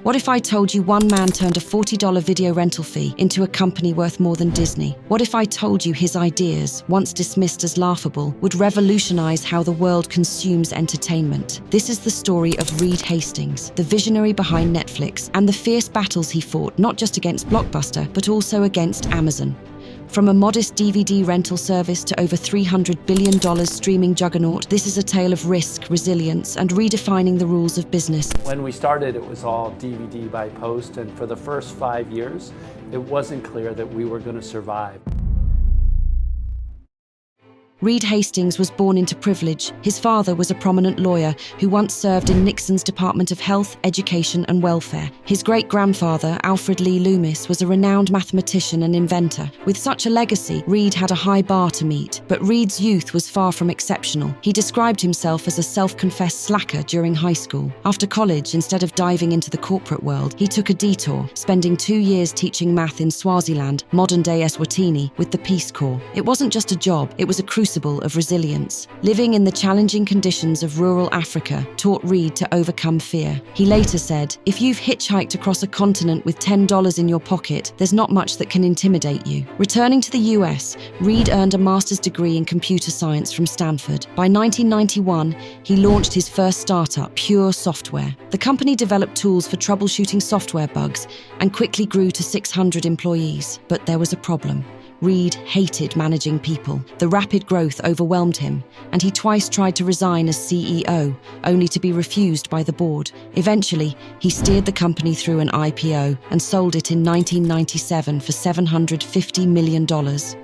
What if I told you one man turned a $40 video rental fee into a company worth more than Disney? What if I told you his ideas, once dismissed as laughable, would revolutionize how the world consumes entertainment? This is the story of Reed Hastings, the visionary behind Netflix, and the fierce battles he fought not just against Blockbuster, but also against Amazon. From a modest DVD rental service to over $300 billion streaming juggernaut, this is a tale of risk, resilience, and redefining the rules of business. When we started, it was all DVD by post, and for the first 5 years, it wasn't clear that we were going to survive. Reed Hastings was born into privilege. His father was a prominent lawyer who once served in Nixon's Department of Health, Education and Welfare. His great-grandfather, Alfred Lee Loomis, was a renowned mathematician and inventor. With such a legacy, Reed had a high bar to meet. But Reed's youth was far from exceptional. He described himself as a self-confessed slacker during high school. After college, instead of diving into the corporate world, he took a detour, spending 2 years teaching math in Swaziland, modern-day Eswatini, with the Peace Corps. It wasn't just a job, it was a crucible of resilience. Living in the challenging conditions of rural Africa taught Reed to overcome fear. He later said, "If you've hitchhiked across a continent with $10 in your pocket, there's not much that can intimidate you." Returning to the US, Reed earned a master's degree in computer science from Stanford. By 1991, he launched his first startup, Pure Software. The company developed tools for troubleshooting software bugs and quickly grew to 600 employees. But there was a problem. Reed hated managing people. The rapid growth overwhelmed him, and he twice tried to resign as CEO, only to be refused by the board. Eventually, he steered the company through an IPO and sold it in 1997 for $750 million.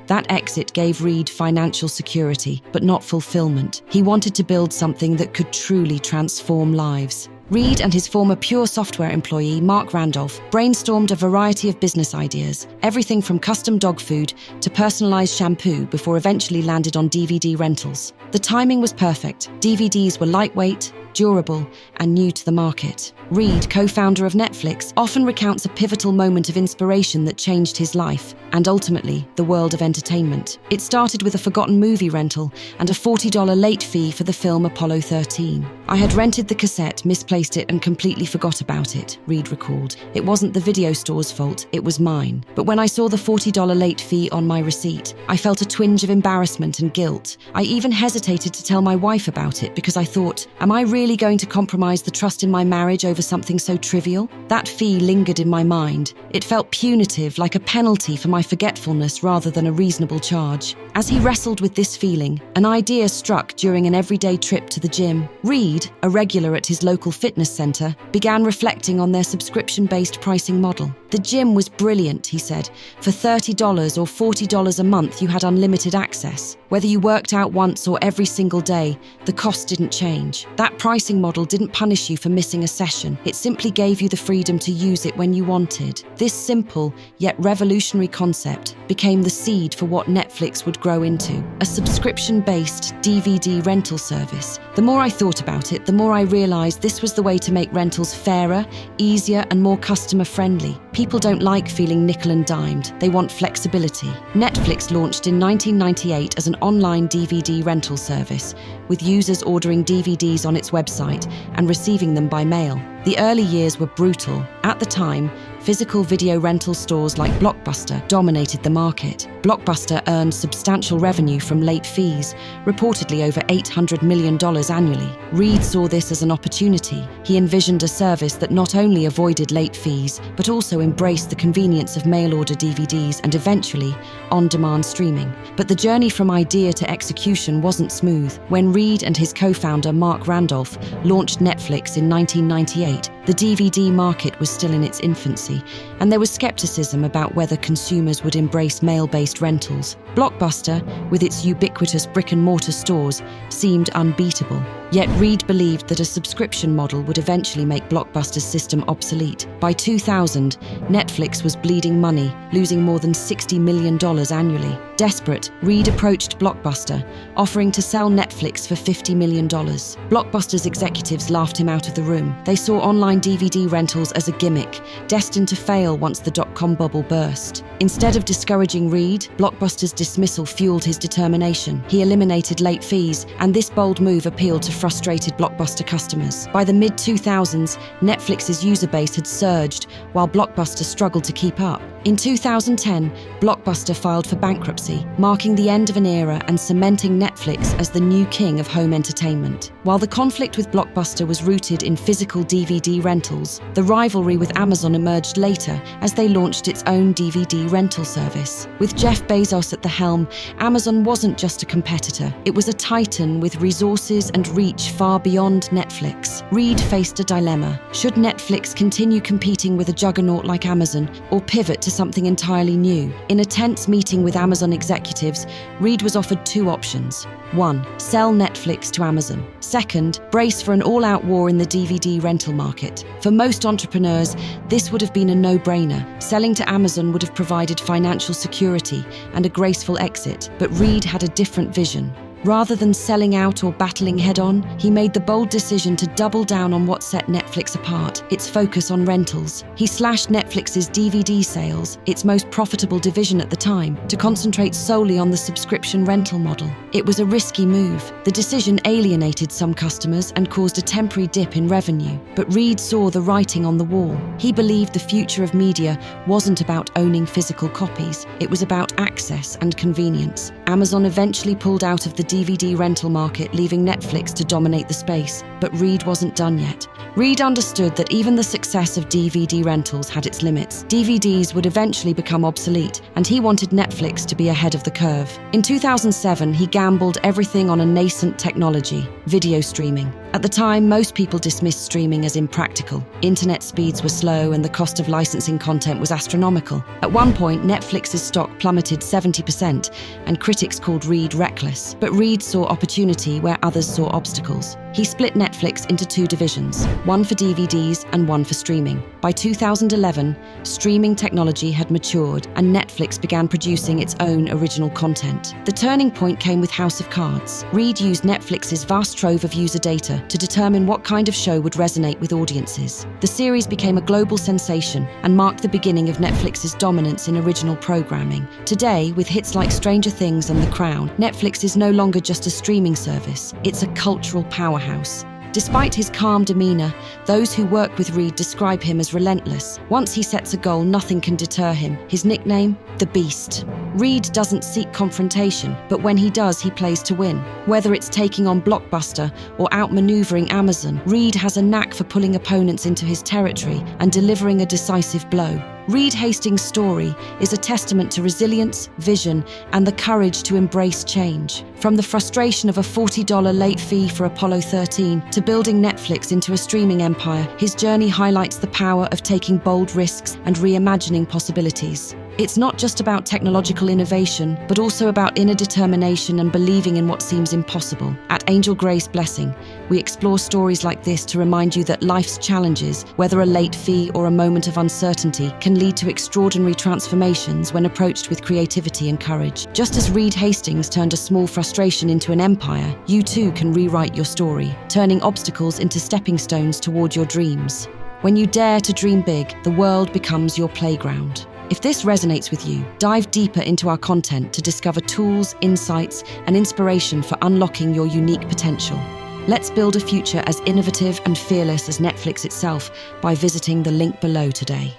That exit gave Reed financial security, but not fulfillment. He wanted to build something that could truly transform lives. Reed and his former Pure Software employee, Mark Randolph, brainstormed a variety of business ideas, everything from custom dog food to personalized shampoo, before eventually landed on DVD rentals. The timing was perfect. DVDs were lightweight, durable, and new to the market. Reed, co-founder of Netflix, often recounts a pivotal moment of inspiration that changed his life, and ultimately, the world of entertainment. It started with a forgotten movie rental and a $40 late fee for the film Apollo 13. "I had rented the cassette, misplaced it, and completely forgot about it," Reed recalled. "It wasn't the video store's fault, it was mine. But when I saw the $40 late fee on my receipt, I felt a twinge of embarrassment and guilt. I even hesitated to tell my wife about it because I thought, am I really going to compromise the trust in my marriage over something so trivial? That fee lingered in my mind. It felt punitive, like a penalty for my forgetfulness rather than a reasonable charge." As he wrestled with this feeling, an idea struck during an everyday trip to the gym. Reed, a regular at his local fitness center, began reflecting on their subscription-based pricing model. "The gym was brilliant," he said. "For $30 or $40 a month, you had unlimited access. Whether you worked out once or every single day, the cost didn't change. That pricing model didn't punish you for missing a session. It simply gave you the freedom to use it when you wanted." This simple, yet revolutionary concept became the seed for what Netflix would grow into, a subscription-based DVD rental service. The more I thought about it, the more I realized this was the way to make rentals fairer, easier, and more customer-friendly. People don't like feeling nickel and dimed. They want flexibility. Netflix launched in 1998 as an online DVD rental service, with users ordering DVDs on its website and receiving them by mail. The early years were brutal. At the time, physical video rental stores like Blockbuster dominated the market. Blockbuster earned substantial revenue from late fees, reportedly over $800 million annually. Reed saw this as an opportunity. He envisioned a service that not only avoided late fees, but also embraced the convenience of mail-order DVDs and eventually on-demand streaming. But the journey from idea to execution wasn't smooth. When Reed and his co-founder Mark Randolph launched Netflix in 1998, the DVD market was still in its infancy, and there was skepticism about whether consumers would embrace mail-based rentals. Blockbuster, with its ubiquitous brick-and-mortar stores, seemed unbeatable. Yet Reed believed that a subscription model would eventually make Blockbuster's system obsolete. By 2000, Netflix was bleeding money, losing more than $60 million annually. Desperate, Reed approached Blockbuster, offering to sell Netflix for $50 million. Blockbuster's executives laughed him out of the room. They saw online DVD rentals as a gimmick, destined to fail once the dot-com bubble burst. Instead of discouraging Reed, Blockbuster's dismissal fueled his determination. He eliminated late fees, and this bold move appealed to frustrated Blockbuster customers. By the mid-2000s, Netflix's user base had surged, while Blockbuster struggled to keep up. In 2010, Blockbuster filed for bankruptcy, marking the end of an era and cementing Netflix as the new king of home entertainment. While the conflict with Blockbuster was rooted in physical DVD rentals, the rivalry with Amazon emerged later as they launched its own DVD rental service. With Jeff Bezos at the helm, Amazon wasn't just a competitor, it was a titan with resources and reach far beyond Netflix. Reed faced a dilemma. Should Netflix continue competing with a juggernaut like Amazon, or pivot to something entirely new? In a tense meeting with Amazon executives, Reed was offered two options. 1. Sell Netflix to Amazon. 2. Brace for an all-out war in the DVD rental market. For most entrepreneurs, this would have been a no-brainer. Selling to Amazon would have provided financial security and a graceful exit, but Reed had a different vision. Rather than selling out or battling head-on, he made the bold decision to double down on what set Netflix apart, its focus on rentals. He slashed Netflix's DVD sales, its most profitable division at the time, to concentrate solely on the subscription rental model. It was a risky move. The decision alienated some customers and caused a temporary dip in revenue, but Reed saw the writing on the wall. He believed the future of media wasn't about owning physical copies, it was about access and convenience. Amazon eventually pulled out of the DVD rental market, leaving Netflix to dominate the space. But Reed wasn't done yet. Reed understood that even the success of DVD rentals had its limits. DVDs would eventually become obsolete, and he wanted Netflix to be ahead of the curve. In 2007, he gambled everything on a nascent technology: video streaming. At the time, most people dismissed streaming as impractical. Internet speeds were slow and the cost of licensing content was astronomical. At one point, Netflix's stock plummeted 70%, and critics called Reed reckless. But Reed saw opportunity where others saw obstacles. He split Netflix into two divisions, one for DVDs and one for streaming. By 2011, streaming technology had matured and Netflix began producing its own original content. The turning point came with House of Cards. Reed used Netflix's vast trove of user data to determine what kind of show would resonate with audiences. The series became a global sensation and marked the beginning of Netflix's dominance in original programming. Today, with hits like Stranger Things and The Crown, Netflix is no longer just a streaming service, it's a cultural powerhouse. Despite his calm demeanor, those who work with Reed describe him as relentless. Once he sets a goal, nothing can deter him. His nickname? The Beast. Reed doesn't seek confrontation, but when he does, he plays to win. Whether it's taking on Blockbuster or outmaneuvering Amazon, Reed has a knack for pulling opponents into his territory and delivering a decisive blow. Reed Hastings' story is a testament to resilience, vision, and the courage to embrace change. From the frustration of a $40 late fee for Apollo 13 to building Netflix into a streaming empire, his journey highlights the power of taking bold risks and reimagining possibilities. It's not just about technological innovation, but also about inner determination and believing in what seems impossible. At Angel Grace Blessing, we explore stories like this to remind you that life's challenges, whether a late fee or a moment of uncertainty, can lead to extraordinary transformations when approached with creativity and courage. Just as Reed Hastings turned a small frustration into an empire, you too can rewrite your story, turning obstacles into stepping stones toward your dreams. When you dare to dream big, the world becomes your playground. If this resonates with you, dive deeper into our content to discover tools, insights, and inspiration for unlocking your unique potential. Let's build a future as innovative and fearless as Netflix itself by visiting the link below today.